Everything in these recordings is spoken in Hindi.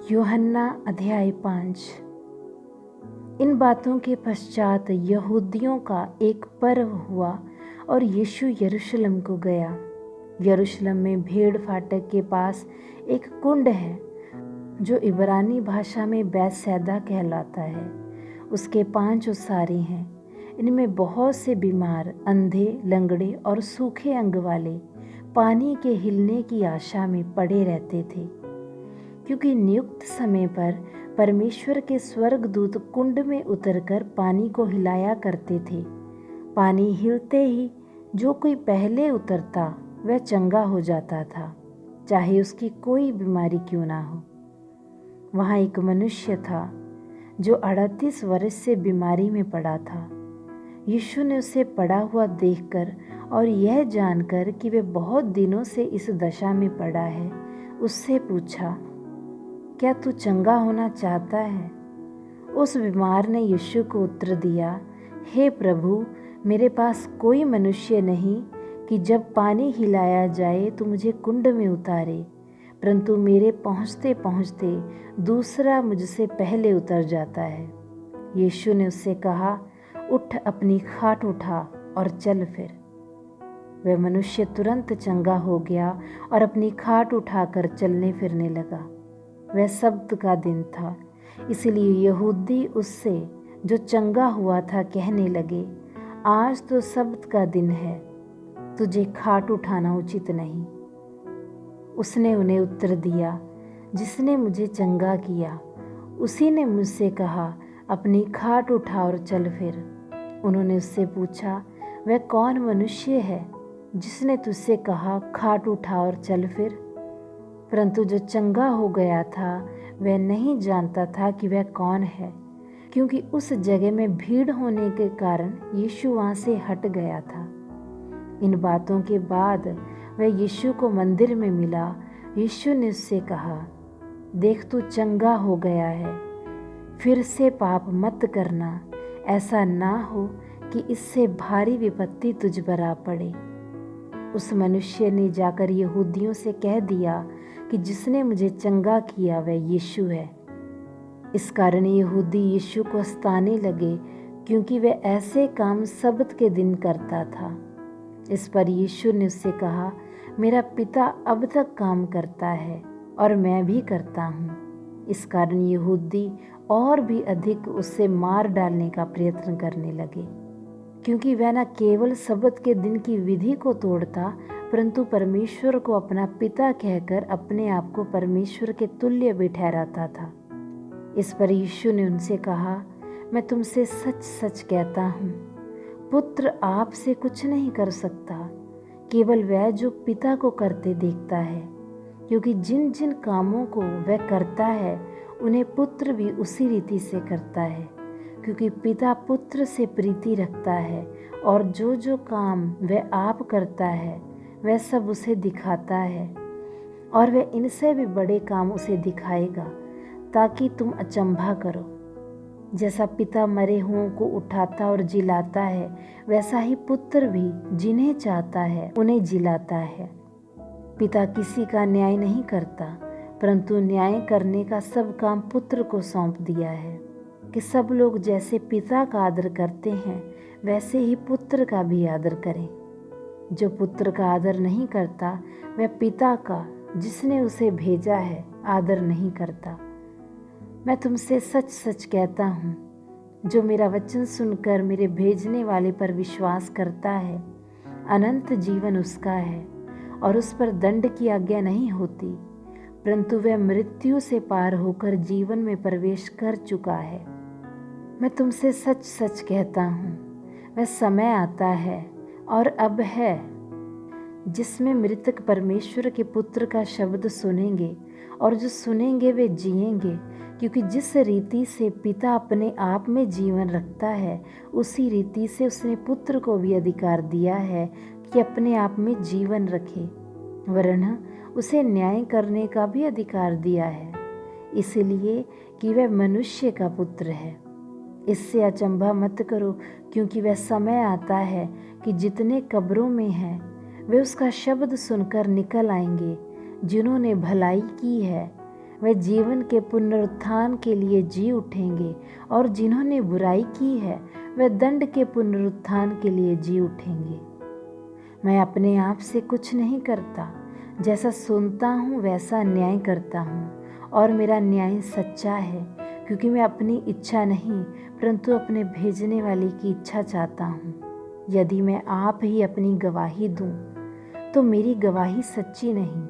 यूहन्ना अध्याय 5। इन बातों के पश्चात यहूदियों का एक पर्व हुआ और यीशु यरूशलेम को गया। यरूशलेम में भेड़ फाटक के पास एक कुंड है जो इब्रानी भाषा में बैतसैदा कहलाता है। उसके 5 ओसारे हैं। इनमें बहुत से बीमार, अंधे, लंगड़े और सूखे अंग वाले पानी के हिलने की आशा में पड़े रहते थे, क्योंकि नियुक्त समय पर परमेश्वर के स्वर्गदूत कुंड में उतरकर पानी को हिलाया करते थे। पानी हिलते ही जो कोई पहले उतरता वह चंगा हो जाता था, चाहे उसकी कोई बीमारी क्यों ना हो। वहाँ एक मनुष्य था जो 38 वर्ष से बीमारी में पड़ा था। यीशु ने उसे पड़ा हुआ देखकर और यह जानकर कि वह बहुत दिनों से इस दशा में पड़ा है, उससे पूछा, क्या तू चंगा होना चाहता है? उस बीमार ने यीशु को उत्तर दिया, हे प्रभु, मेरे पास कोई मनुष्य नहीं कि जब पानी हिलाया जाए तो मुझे कुंड में उतारे, परंतु मेरे पहुँचते पहुँचते दूसरा मुझसे पहले उतर जाता है। यीशु ने उससे कहा, उठ, अपनी खाट उठा और चल फिर। वह मनुष्य तुरंत चंगा हो गया और अपनी खाट उठाकर चलने फिरने लगा। वह सब्त का दिन था, इसलिए यहूदी उससे जो चंगा हुआ था कहने लगे, आज तो सब्त का दिन है, तुझे खाट उठाना उचित नहीं। उसने उन्हें उत्तर दिया, जिसने मुझे चंगा किया उसी ने मुझसे कहा, अपनी खाट उठा और चल फिर। उन्होंने उससे पूछा, वह कौन मनुष्य है जिसने तुझसे कहा, खाट उठा और चल फिर? परंतु जो चंगा हो गया था वह नहीं जानता था कि वह कौन है, क्योंकि उस जगह में भीड़ होने के कारण यीशु वहाँ से हट गया था। इन बातों के बाद वह यीशु को मंदिर में मिला। यीशु ने उससे कहा, देख, तू चंगा हो गया है, फिर से पाप मत करना, ऐसा ना हो कि इससे भारी विपत्ति तुझ पर आ पड़े। उस मनुष्य ने जाकर यहूदियों से कह दिया कि जिसने मुझे चंगा किया वह यीशु है। इस कारण यहूदी यीशु को सताने लगे, क्योंकि वह ऐसे काम सब्त के दिन करता था। इस पर यीशु ने उससे कहा, मेरा पिता अब तक काम करता है और मैं भी करता हूँ। इस कारण यहूदी और भी अधिक उससे मार डालने का प्रयत्न करने लगे, क्योंकि वह न केवल सब्त के दिन की विधि को तोड़ता, परंतु परमेश्वर को अपना पिता कहकर अपने आप को परमेश्वर के तुल्य भी ठहराता था। इस पर यीशु ने उनसे कहा, मैं तुमसे सच सच कहता हूँ, पुत्र आप से कुछ नहीं कर सकता, केवल वह जो पिता को करते देखता है, क्योंकि जिन जिन कामों को वह करता है उन्हें पुत्र भी उसी रीति से करता है, क्योंकि पिता पुत्र से प्रीति रखता है, और जो जो काम वह आप करता है वह सब उसे दिखाता है, और वह इनसे भी बड़े काम उसे दिखाएगा, ताकि तुम अचंभा करो। जैसा पिता मरे हुओं को उठाता और जिलाता है, वैसा ही पुत्र भी जिन्हें चाहता है उन्हें जिलाता है। पिता किसी का न्याय नहीं करता, परंतु न्याय करने का सब काम पुत्र को सौंप दिया है, कि सब लोग जैसे पिता का आदर करते हैं वैसे ही पुत्र का भी आदर करें। जो पुत्र का आदर नहीं करता वह पिता का, जिसने उसे भेजा है, आदर नहीं करता। मैं तुमसे सच सच कहता हूँ, जो मेरा वचन सुनकर मेरे भेजने वाले पर विश्वास करता है, अनंत जीवन उसका है, और उस पर दंड की आज्ञा नहीं होती, परंतु वह मृत्यु से पार होकर जीवन में प्रवेश कर चुका है। मैं तुमसे सच सच कहता हूँ, वह समय आता है और अब है, जिसमें मृतक परमेश्वर के पुत्र का शब्द सुनेंगे, और जो सुनेंगे वे जिएंगे, क्योंकि जिस रीति से पिता अपने आप में जीवन रखता है, उसी रीति से उसने पुत्र को भी अधिकार दिया है कि अपने आप में जीवन रखे, वरन उसे न्याय करने का भी अधिकार दिया है, इसलिए कि वह मनुष्य का पुत्र है। इससे अचंभा मत करो, क्योंकि वह समय आता है कि जितने कब्रों में हैं वे उसका शब्द सुनकर निकल आएंगे। जिन्होंने भलाई की है वे जीवन के पुनरुत्थान के लिए जी उठेंगे, और जिन्होंने बुराई की है वे दंड के पुनरुत्थान के लिए जी उठेंगे। मैं अपने आप से कुछ नहीं करता, जैसा सुनता हूँ वैसा न्याय करता हूँ, और मेरा न्याय सच्चा है, क्योंकि मैं अपनी इच्छा नहीं परंतु अपने भेजने वाले की इच्छा चाहता हूँ। यदि मैं आप ही अपनी गवाही दूँ तो मेरी गवाही सच्ची नहीं,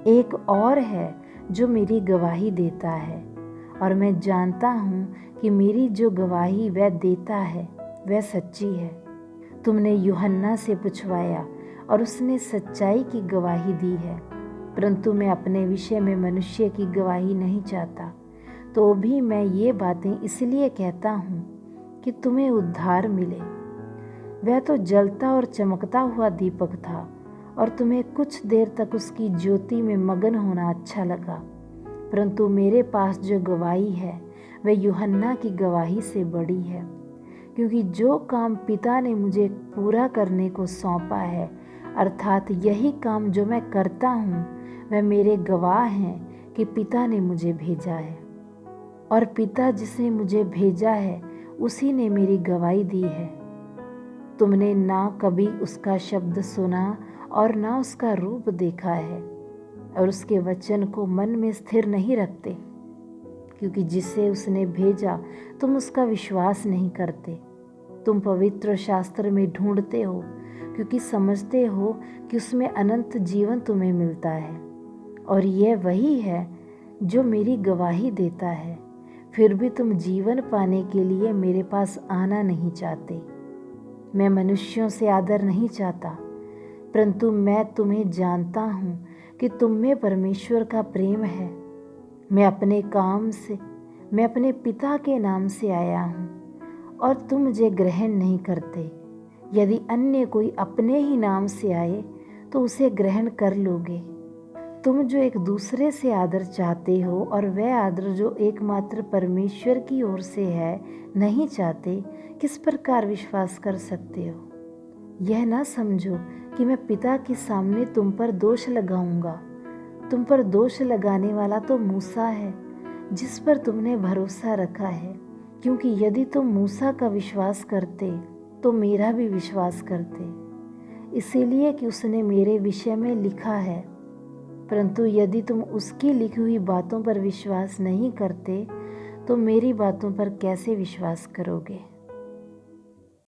एक और है जो मेरी गवाही देता है, और मैं जानता हूँ कि मेरी जो गवाही वह देता है वह सच्ची है। तुमने यूहन्ना से पूछवाया और उसने सच्चाई की गवाही दी है, परंतु मैं अपने विषय में मनुष्य की गवाही नहीं चाहता। तो भी मैं ये बातें इसलिए कहता हूँ कि तुम्हें उद्धार मिले। वह तो जलता और चमकता हुआ दीपक था, और तुम्हें कुछ देर तक उसकी ज्योति में मगन होना अच्छा लगा, परंतु मेरे पास जो गवाही है वह यूहन्ना की गवाही से बड़ी है, क्योंकि जो काम पिता ने मुझे पूरा करने को सौंपा है, अर्थात यही काम जो मैं करता हूँ, वह मेरे गवाह हैं कि पिता ने मुझे भेजा है, और पिता जिसने मुझे भेजा है उसी ने मेरी गवाही दी है। तुमने ना कभी उसका शब्द सुना और ना उसका रूप देखा है, और उसके वचन को मन में स्थिर नहीं रखते, क्योंकि जिसे उसने भेजा तुम उसका विश्वास नहीं करते। तुम पवित्र शास्त्र में ढूंढते हो, क्योंकि समझते हो कि उसमें अनंत जीवन तुम्हें मिलता है, और यह वही है जो मेरी गवाही देता है। फिर भी तुम जीवन पाने के लिए मेरे पास आना नहीं चाहते। मैं मनुष्यों से आदर नहीं चाहता, परंतु मैं तुम्हें जानता हूँ कि तुम में परमेश्वर का प्रेम है। मैं अपने पिता के नाम से आया हूँ, और तुम मुझे ग्रहण नहीं करते। यदि अन्य कोई अपने ही नाम से आए तो उसे ग्रहण कर लोगे। तुम जो एक दूसरे से आदर चाहते हो, और वह आदर जो एकमात्र परमेश्वर की ओर से है, नहीं चाहते, किस प्रकार विश्वास कर सकते हो? यह ना समझो कि मैं पिता के सामने तुम पर दोष लगाऊंगा। तुम पर दोष लगाने वाला तो मूसा है, जिस पर तुमने भरोसा रखा है, क्योंकि यदि तुम मूसा का विश्वास करते तो मेरा भी विश्वास करते, इसीलिए कि उसने मेरे विषय में लिखा है। परंतु यदि तुम उसकी लिखी हुई बातों पर विश्वास नहीं करते तो मेरी बातों पर कैसे विश्वास करोगे?